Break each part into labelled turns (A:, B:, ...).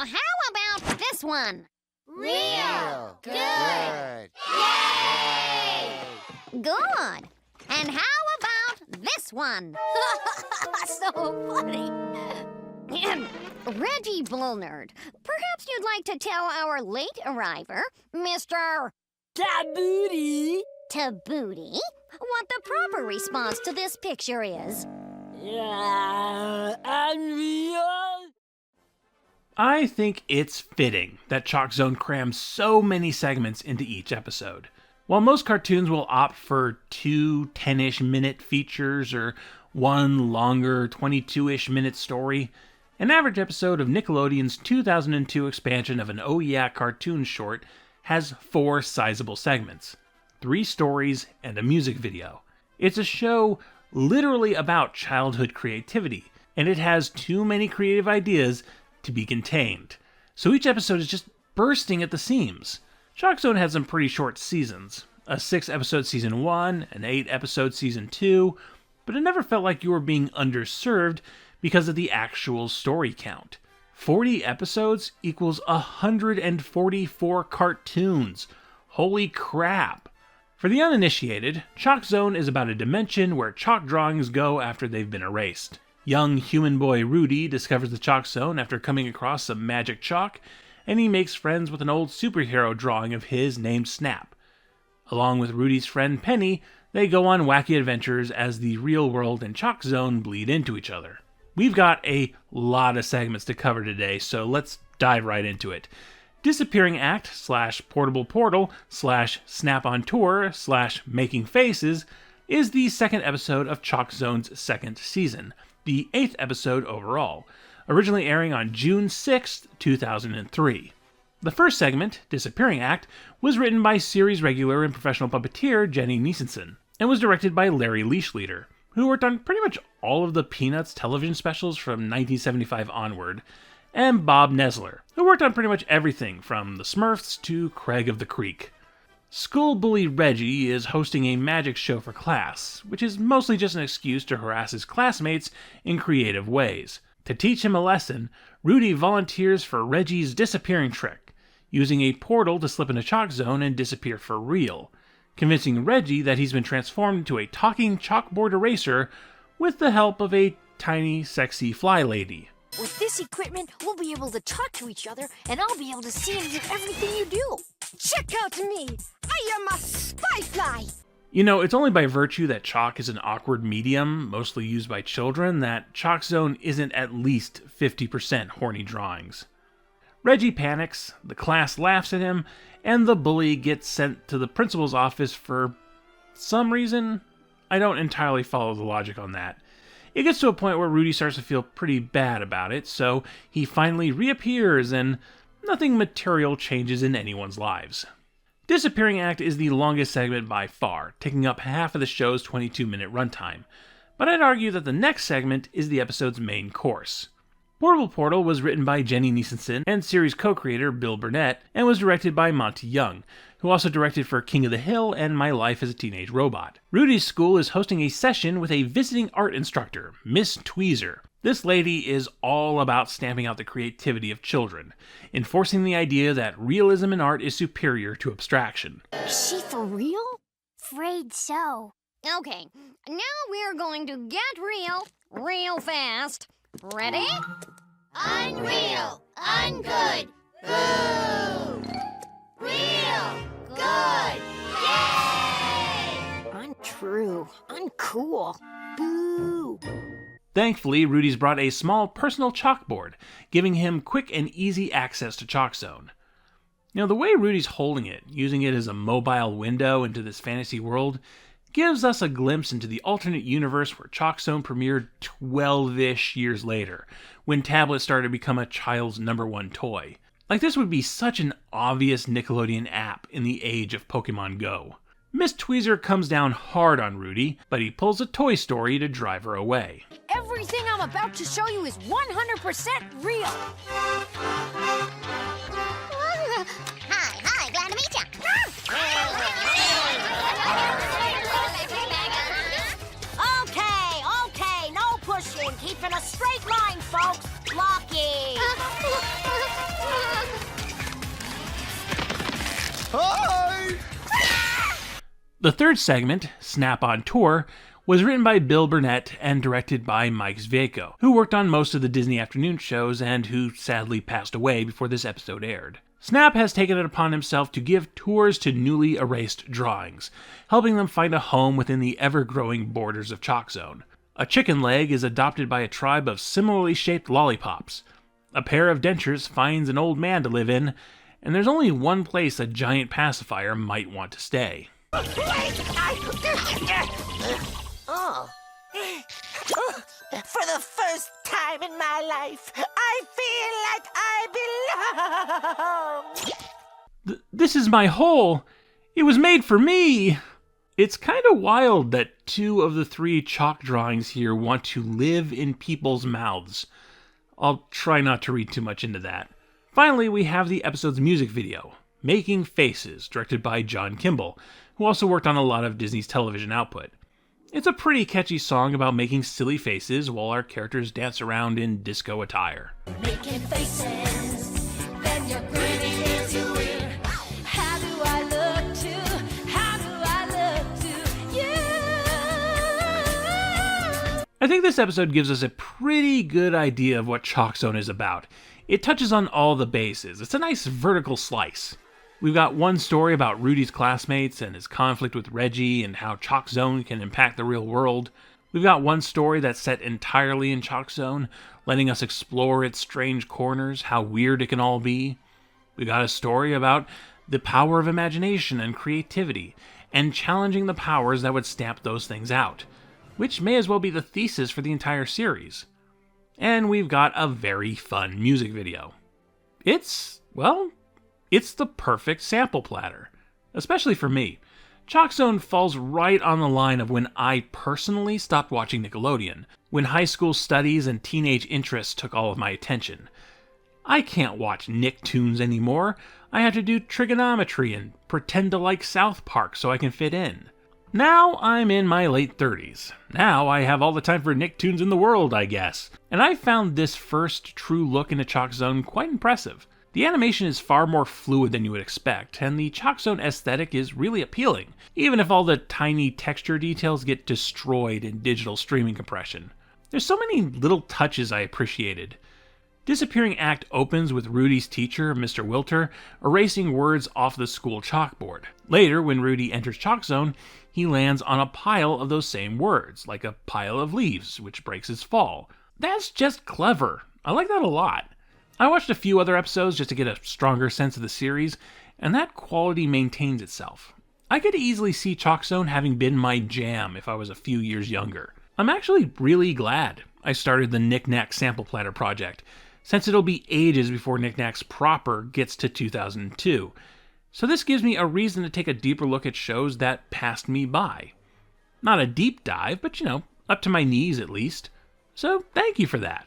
A: Now how about this one?
B: Real. Good.
A: Yay! Good. And how about this one?
B: So funny.
A: Reggie Bullnerd, perhaps you'd like to tell our late arriver, Mr.
B: Tabooty.
A: Tabooty, what the proper response to this picture is.
B: Unreal.
C: I think it's fitting that ChalkZone crams so many segments into each episode. While most cartoons will opt for 2 10-ish minute features or one longer 22-ish minute story, an average episode of Nickelodeon's 2002 expansion of an Oh Yeah cartoon short has 4 sizable segments, 3 stories, and a music video. It's a show literally about childhood creativity, and it has too many creative ideas to be contained. So each episode is just bursting at the seams. ChalkZone had some pretty short seasons, a 6-episode season 1, an 8-episode season 2, but it never felt like you were being underserved because of the actual story count. 40 episodes equals 144 cartoons. Holy crap! For the uninitiated, ChalkZone is about a dimension where chalk drawings go after they've been erased. Young human boy Rudy discovers the ChalkZone after coming across some magic chalk, and he makes friends with an old superhero drawing of his named Snap. Along with Rudy's friend Penny, they go on wacky adventures as the real world and ChalkZone bleed into each other. We've got a lot of segments to cover today, so let's dive right into it. Disappearing Act / Portable Portal / Snap on Tour / Making Faces is the 2nd episode of ChalkZone's 2nd season, the 8th episode overall, originally airing on June 6, 2003. The first segment, Disappearing Act, was written by series regular and professional puppeteer Jenny Niesenson, and was directed by Larry Leashleader, who worked on pretty much all of the Peanuts television specials from 1975 onward, and Bob Nesler, who worked on pretty much everything from The Smurfs to Craig of the Creek. School bully Reggie is hosting a magic show for class, which is mostly just an excuse to harass his classmates in creative ways. To teach him a lesson, Rudy volunteers for Reggie's disappearing trick, using a portal to slip into ChalkZone and disappear for real, convincing Reggie that he's been transformed into a talking chalkboard eraser with the help of a tiny, sexy fly lady.
B: With this equipment, we'll be able to talk to each other, and I'll be able to see and do everything you do. Check out me! I am a spy fly!
C: You know, it's only by virtue that chalk is an awkward medium, mostly used by children, that ChalkZone isn't at least 50% horny drawings. Reggie panics, the class laughs at him, and the bully gets sent to the principal's office for some reason. I don't entirely follow the logic on that. It gets to a point where Rudy starts to feel pretty bad about it, so he finally reappears and nothing material changes in anyone's lives. Disappearing Act is the longest segment by far, taking up half of the show's 22-minute runtime, but I'd argue that the next segment is the episode's main course. Portable Portal was written by Jenny Niesenson and series co-creator Bill Burnett, and was directed by Monty Young, who also directed for King of the Hill and My Life as a Teenage Robot. Rudy's school is hosting a session with a visiting art instructor, Miss Tweezer. This lady is all about stamping out the creativity of children, enforcing the idea that realism in art is superior to abstraction.
B: Is she for real?
D: Afraid so.
A: Okay, now we're going to get real fast. Ready?
D: Unreal. Ungood. Boo. Real. Good. Yay!
B: Untrue. Uncool. Boo.
C: Thankfully, Rudy's brought a small personal chalkboard, giving him quick and easy access to ChalkZone. You know, the way Rudy's holding it, using it as a mobile window into this fantasy world, gives us a glimpse into the alternate universe where ChalkZone premiered 12-ish years later, when tablets started to become a child's #1 toy. Like, this would be such an obvious Nickelodeon app in the age of Pokemon Go. Miss Tweezer comes down hard on Rudy, but he pulls a Toy Story to drive her away.
B: Everything I'm about to show you is 100% real.
D: Hi, glad to meet ya.
B: Okay, no pushing. Keep in a straight line, folks. Blocking.
C: The third segment, Snap on Tour, was written by Bill Burnett and directed by Mike Zvieko, who worked on most of the Disney afternoon shows and who sadly passed away before this episode aired. Snap has taken it upon himself to give tours to newly erased drawings, helping them find a home within the ever-growing borders of ChalkZone. A chicken leg is adopted by a tribe of similarly shaped lollipops. A pair of dentures finds an old man to live in, and there's only one place a giant pacifier might want to stay.
E: Oh. For the first time in my life, I feel like I belong.
C: This is my hole. It was made for me. It's kind of wild that 2 of the 3 chalk drawings here want to live in people's mouths. I'll try not to read too much into that. Finally, we have the episode's music video, Making Faces, directed by John Kimball, who also worked on a lot of Disney's television output. It's a pretty catchy song about making silly faces while our characters dance around in disco attire.
B: Making faces, then you're pretty into it. How do I look to you?
C: I think this episode gives us a pretty good idea of what ChalkZone is about. It touches on all the bases. It's a nice vertical slice. We've got one story about Rudy's classmates and his conflict with Reggie and how ChalkZone can impact the real world. We've got one story that's set entirely in ChalkZone, letting us explore its strange corners, how weird it can all be. We've got a story about the power of imagination and creativity, and challenging the powers that would stamp those things out, which may as well be the thesis for the entire series. And we've got a very fun music video. It's the perfect sample platter, especially for me. ChalkZone falls right on the line of when I personally stopped watching Nickelodeon, when high school studies and teenage interests took all of my attention. I can't watch Nicktoons anymore. I have to do trigonometry and pretend to like South Park so I can fit in. Now I'm in my late 30s. Now I have all the time for Nicktoons in the world, I guess. And I found this first true look into ChalkZone quite impressive. The animation is far more fluid than you would expect, and the ChalkZone aesthetic is really appealing, even if all the tiny texture details get destroyed in digital streaming compression. There's so many little touches I appreciated. Disappearing Act opens with Rudy's teacher, Mr. Wilter, erasing words off the school chalkboard. Later, when Rudy enters ChalkZone, he lands on a pile of those same words, like a pile of leaves, which breaks his fall. That's just clever. I like that a lot. I watched a few other episodes just to get a stronger sense of the series, and that quality maintains itself. I could easily see ChalkZone having been my jam if I was a few years younger. I'm actually really glad I started the Knacks sample platter project, since it'll be ages before Knacks proper gets to 2002. So this gives me a reason to take a deeper look at shows that passed me by. Not a deep dive, but up to my knees at least. So thank you for that.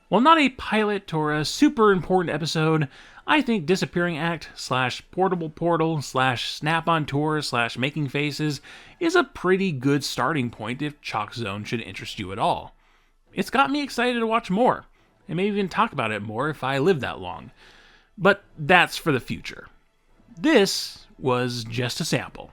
C: While not a pilot or a super important episode, I think Disappearing Act / Portable Portal / Snap on Tour / Making Faces is a pretty good starting point if ChalkZone should interest you at all. It's got me excited to watch more, and maybe even talk about it more if I live that long. But that's for the future. This was just a sample.